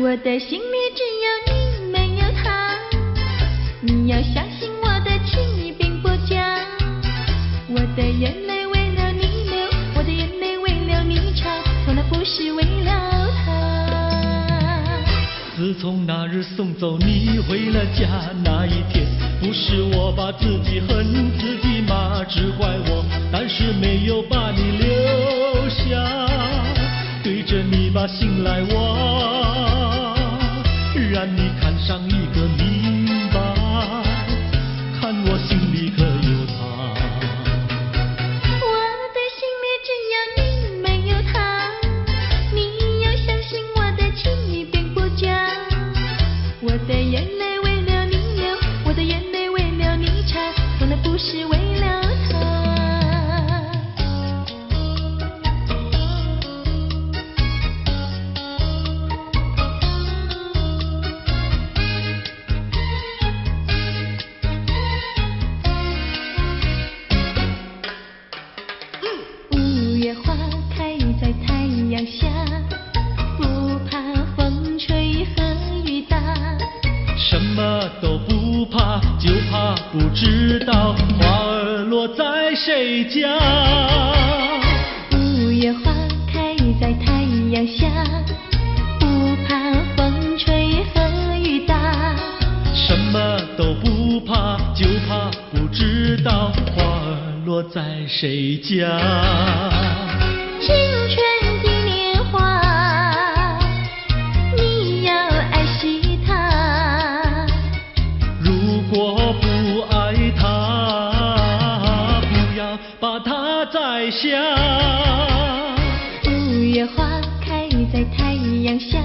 我的心里只有你，没有他。你要相信我的情谊并不假，我的眼泪为了你流，我的眼泪为了你擦，从来不是为了他。自从那日送走你回了家那一天，不是我把自己恨自己吗？只怪我当时没有把你留下，对着你把心来挖，让你看上一个明白，看我心里可有他。我的心里只有你，没有他。你要相信我的情谊并不假，我的眼泪为了你流，我的眼泪为了你擦，从来不是为了他。五月花开在太阳下，不怕风吹和雨打。什么都不怕，就怕不知道花儿落在谁家。五月花开在太阳下，不怕风吹和雨打。什么都不怕，就怕不知道花儿落在谁家。青春的年华，你要爱惜它。如果不爱它，不要把它摘下。五月花开在太阳下，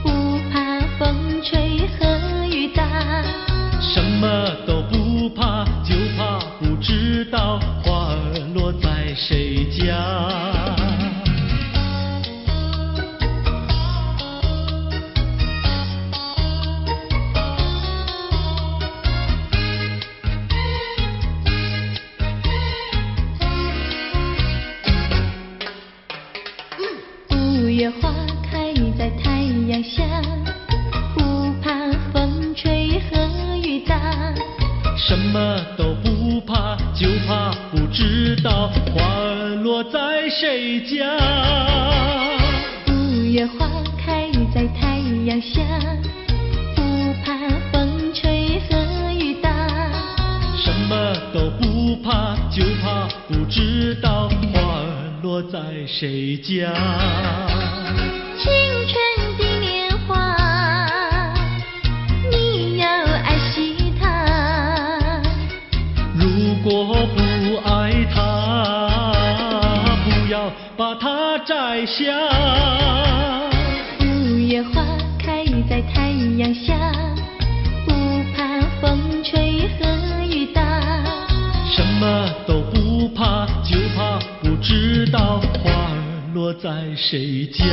不怕风吹和雨打。什么都不怕，就怕不知道花儿落在谁家。五月花开在太阳下，不怕风吹和雨打。什么都不怕，就怕不知道花儿落在谁家。五月花开在太阳下，不怕风吹和雨打。什么都不怕，就怕不知道花儿落在谁家。青春下。五月花开在太阳下，不怕风吹和雨打。什么都不怕，就怕不知道花儿落在谁家。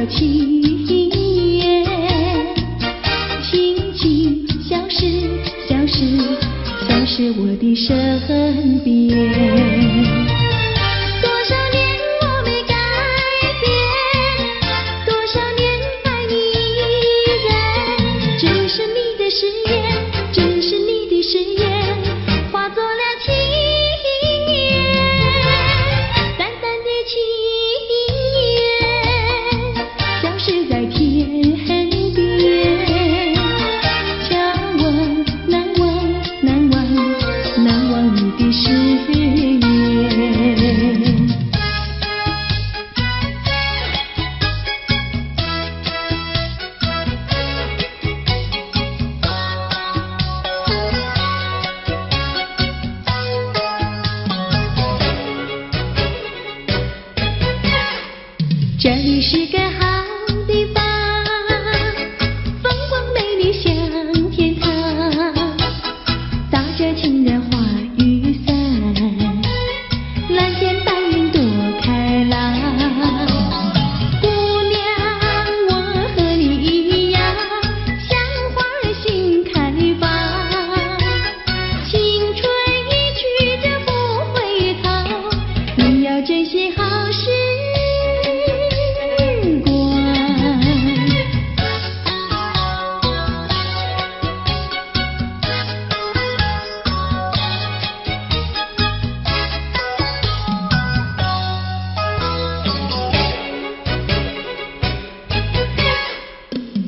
情缘，轻轻消失，消失，消失我的身边。多少年我没改变，多少年爱你依然，只是你的誓言，只是你的誓言，化作了情缘，淡淡的情缘，消失在天边。眺望，难忘，难忘，难忘你的誓言。这里是个好地方，风光美丽像天堂，打着情人花雨伞，蓝天白云多开朗。姑娘，我和你一样，像花儿心开放，青春一去就不回头，你要珍惜好时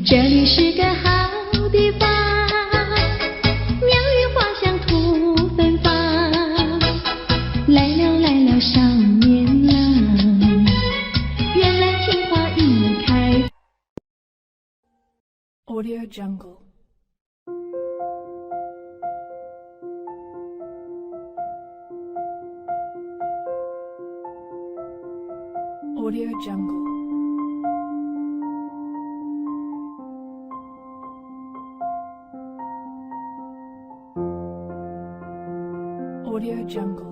这里是个好地方，鸟语花香吐芬芳，来了来了少年郎，原来情花已开。Audio Jungle. Audio Jungle. Audio Jungle.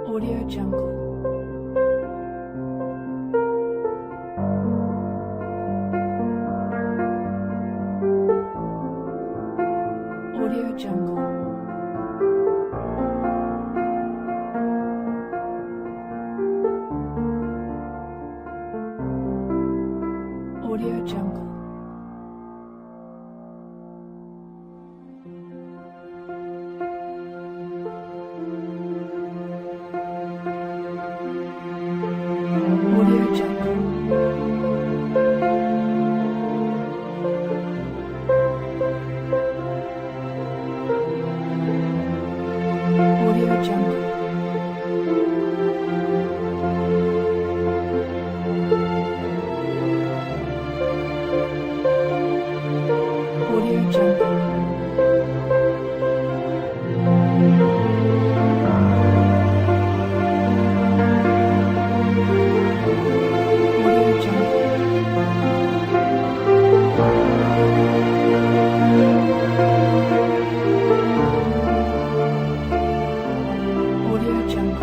Audio Jungle. Audio Jungle. Audio Jungle. Audio Jungle. Audio Jungle. Audio Jungle. Audio Jungle. Audio Jungle.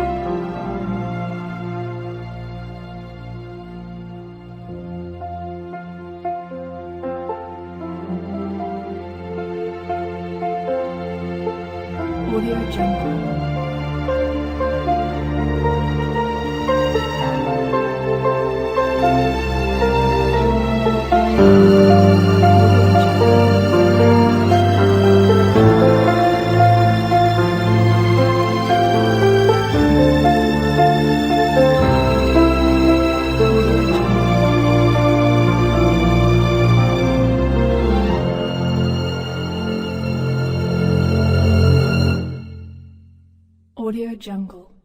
Audio Jungle. Audio Jungle.